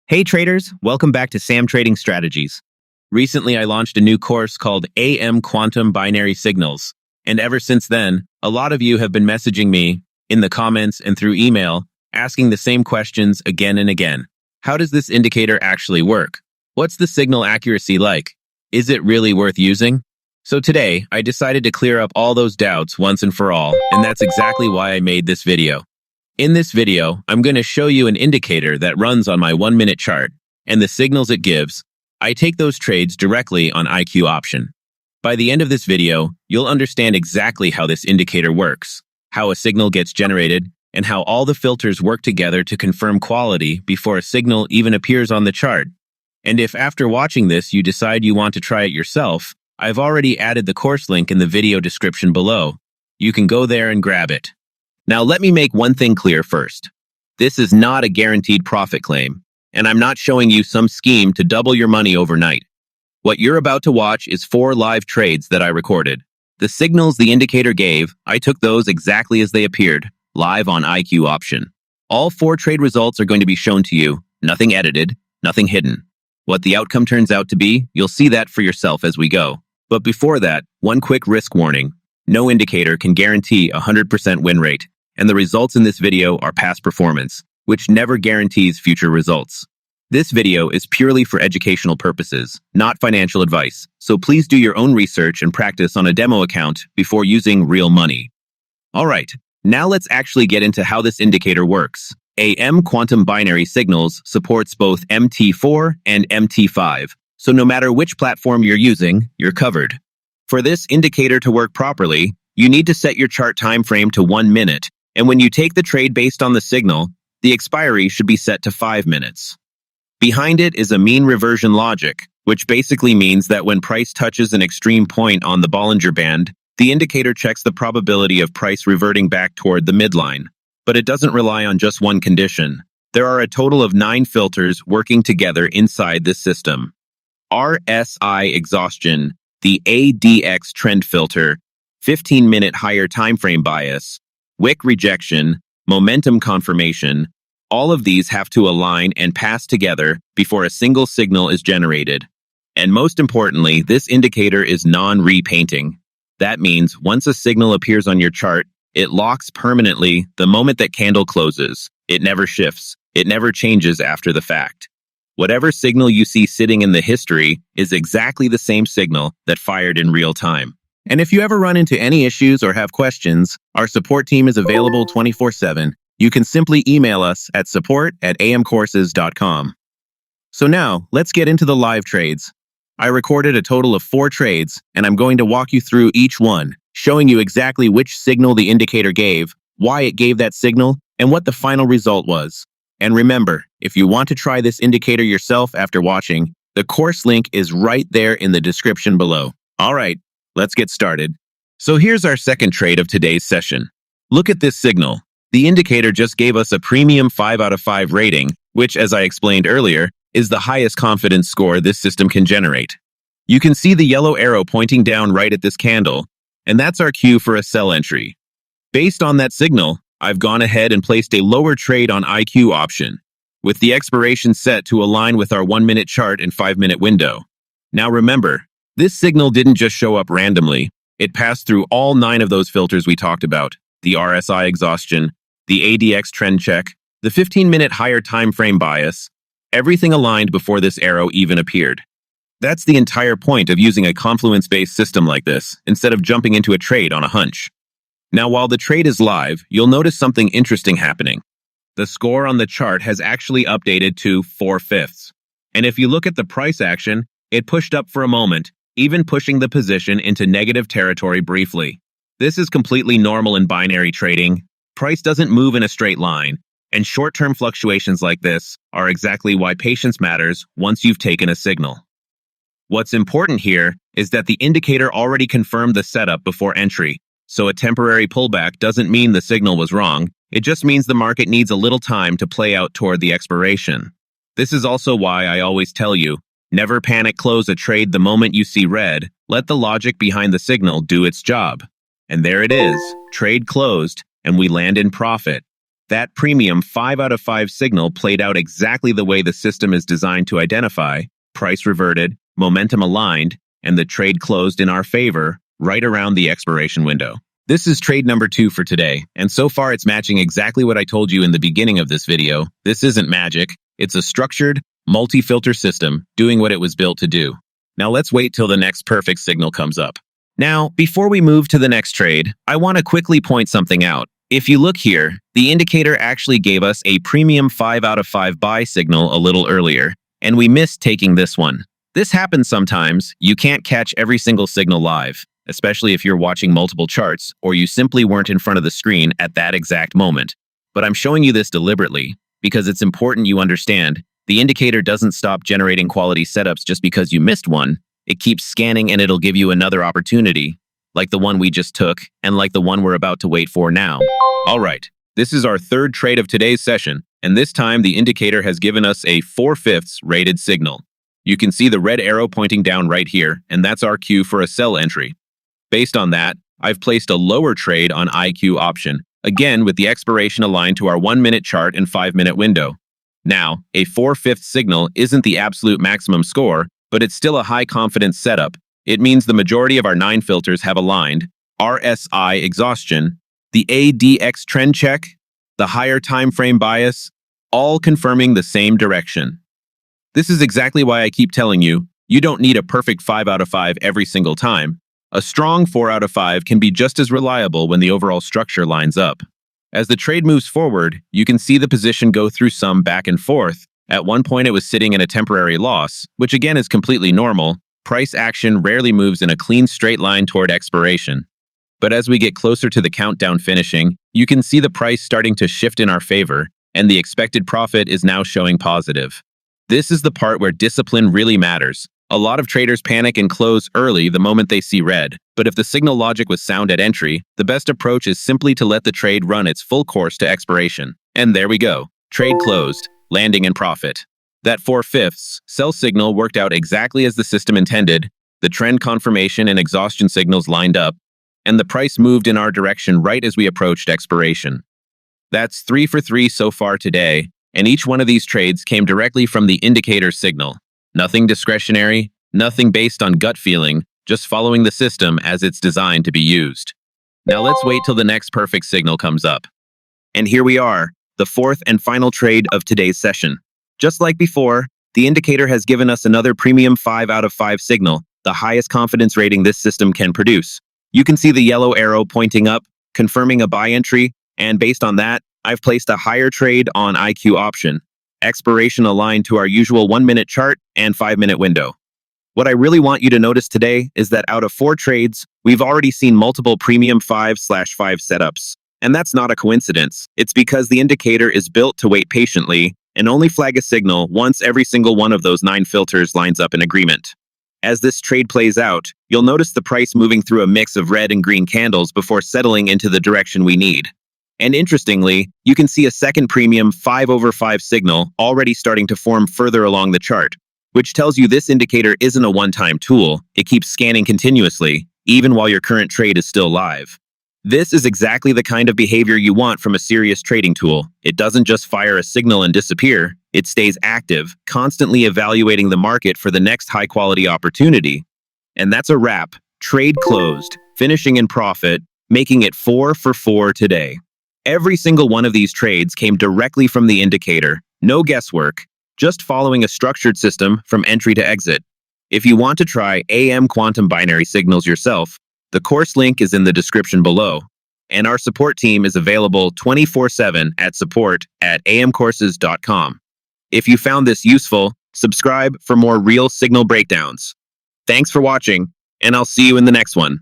Hey traders, welcome back to Sam Trading Strategies. Recently, I launched a new course called AM Quantum Binary Signals, and ever since then, a lot of you have been messaging me in the comments and through email, asking the same questions again and again. How does this indicator actually work? What's the signal accuracy like? Is it really worth using? So today, I decided to clear up all those doubts once and for all, and that's exactly why I made this video. In this video, I'm going to show you an indicator that runs on my 1-minute chart, and the signals it gives. I take those trades directly on IQ option. By the end of this video, you'll understand exactly how this indicator works, how a signal gets generated, and how all the filters work together to confirm quality before a signal even appears on the chart. And if after watching this you decide you want to try it yourself, I've already added the course link in the video description below. You can go there and grab it. Now let me make one thing clear first. This is not a guaranteed profit claim, and I'm not showing you some scheme to double your money overnight. What you're about to watch is 4 live trades that I recorded. The signals the indicator gave, I took those exactly as they appeared, live on IQ option. All 4 trade results are going to be shown to you, nothing edited, nothing hidden. What the outcome turns out to be, you'll see that for yourself as we go. But before that, one quick risk warning. No indicator can guarantee a 100% win rate. And the results in this video are past performance, which never guarantees future results. This video is purely for educational purposes, not financial advice, so please do your own research and practice on a demo account before using real money. Alright, now let's actually get into how this indicator works. AM Quantum Binary Signals supports both MT4 and MT5, so no matter which platform you're using, you're covered. For this indicator to work properly, you need to set your chart time frame to 1 minute. And when you take the trade based on the signal, the expiry should be set to 5 minutes. Behind it is a mean reversion logic, which basically means that when price touches an extreme point on the Bollinger Band, the indicator checks the probability of price reverting back toward the midline. But it doesn't rely on just one condition. There are a total of 9 filters working together inside this system. RSI exhaustion, the ADX trend filter, 15-minute higher timeframe bias, wick rejection, momentum confirmation, all of these have to align and pass together before a single signal is generated. And most importantly, this indicator is non-repainting. That means once a signal appears on your chart, it locks permanently the moment that candle closes. It never shifts. It never changes after the fact. Whatever signal you see sitting in the history is exactly the same signal that fired in real time. And if you ever run into any issues or have questions, our support team is available 24/7. You can simply email us at support@amcourses.com. So now, let's get into the live trades. I recorded a total of 4 trades, and I'm going to walk you through each one, showing you exactly which signal the indicator gave, why it gave that signal, and what the final result was. And remember, if you want to try this indicator yourself after watching, the course link is right there in the description below. All right. Let's get started. So here's our second trade of today's session. Look at this signal. The indicator just gave us a premium 5 out of 5 rating, which, as I explained earlier, is the highest confidence score this system can generate. You can see the yellow arrow pointing down right at this candle, and that's our cue for a sell entry. Based on that signal, I've gone ahead and placed a lower trade on IQ option, with the expiration set to align with our 1-minute chart and 5-minute window. Now remember, this signal didn't just show up randomly. It passed through all 9 of those filters we talked about, the RSI exhaustion, the ADX trend check, the 15-minute higher time frame bias. Everything aligned before this arrow even appeared. That's the entire point of using a confluence-based system like this, instead of jumping into a trade on a hunch. Now, while the trade is live, you'll notice something interesting happening. The score on the chart has actually updated to 4/5. And if you look at the price action, it pushed up for a moment, even pushing the position into negative territory briefly. This is completely normal in binary trading. Price doesn't move in a straight line, and short-term fluctuations like this are exactly why patience matters once you've taken a signal. What's important here is that the indicator already confirmed the setup before entry, so a temporary pullback doesn't mean the signal was wrong. It just means the market needs a little time to play out toward the expiration. This is also why I always tell you, never panic close a trade the moment you see red. Let the logic behind the signal do its job. And there it is, trade closed, and we land in profit. That premium 5 out of 5 signal played out exactly the way the system is designed to identify, price reverted, momentum aligned, and the trade closed in our favor right around the expiration window. This is trade number 2 for today, and so far it's matching exactly what I told you in the beginning of this video. This isn't magic, it's a structured, multi-filter system doing what it was built to do. Now let's wait till the next perfect signal comes up. Now, before we move to the next trade, I want to quickly point something out. If you look here, the indicator actually gave us a premium 5 out of 5 buy signal a little earlier, and we missed taking this one. This happens sometimes. You can't catch every single signal live, especially if you're watching multiple charts or you simply weren't in front of the screen at that exact moment. But I'm showing you this deliberately because it's important you understand the indicator doesn't stop generating quality setups just because you missed one. It keeps scanning and it'll give you another opportunity, like the one we just took and like the one we're about to wait for now. All right, this is our third trade of today's session, and this time the indicator has given us a 4/5 rated signal. You can see the red arrow pointing down right here, and that's our cue for a sell entry. Based on that, I've placed a lower trade on IQ option, again with the expiration aligned to our 1-minute chart and 5-minute window. Now, a 4/5 signal isn't the absolute maximum score, but it's still a high confidence setup. It means the majority of our 9 filters have aligned, RSI exhaustion, the ADX trend check, the higher time frame bias, all confirming the same direction. This is exactly why I keep telling you, you don't need a perfect 5 out of 5 every single time. A strong 4 out of 5 can be just as reliable when the overall structure lines up. As the trade moves forward, you can see the position go through some back and forth. At one point it was sitting in a temporary loss, which again is completely normal. Price action rarely moves in a clean straight line toward expiration. But as we get closer to the countdown finishing, you can see the price starting to shift in our favor, and the expected profit is now showing positive. This is the part where discipline really matters. A lot of traders panic and close early the moment they see red, but if the signal logic was sound at entry, the best approach is simply to let the trade run its full course to expiration. And there we go. Trade closed, landing in profit. That 4/5 sell signal worked out exactly as the system intended. The trend confirmation and exhaustion signals lined up, and the price moved in our direction right as we approached expiration. That's 3 for 3 so far today, and each one of these trades came directly from the indicator signal. Nothing discretionary, nothing based on gut feeling, just following the system as it's designed to be used. Now let's wait till the next perfect signal comes up. And here we are, the fourth and final trade of today's session. Just like before, the indicator has given us another premium 5 out of 5 signal, the highest confidence rating this system can produce. You can see the yellow arrow pointing up, confirming a buy entry, and based on that, I've placed a higher trade on IQ option. Expiration aligned to our usual 1-minute chart and 5-minute window. What I really want you to notice today is that out of 4 trades, we've already seen multiple premium 5/5 setups. And that's not a coincidence. It's because the indicator is built to wait patiently and only flag a signal once every single one of those 9 filters lines up in agreement. As this trade plays out, you'll notice the price moving through a mix of red and green candles before settling into the direction we need. And interestingly, you can see a second premium 5/5 signal already starting to form further along the chart, which tells you this indicator isn't a one-time tool. It keeps scanning continuously, even while your current trade is still live. This is exactly the kind of behavior you want from a serious trading tool. It doesn't just fire a signal and disappear. It stays active, constantly evaluating the market for the next high-quality opportunity. And that's a wrap. Trade closed, finishing in profit, making it 4 for 4 today. Every single one of these trades came directly from the indicator. No guesswork, just following a structured system from entry to exit. If you want to try AM quantum binary signals yourself, the course link is in the description below. And our support team is available 24/7 at support@amcourses.com. If you found this useful, subscribe for more real signal breakdowns. Thanks for watching, and I'll see you in the next one.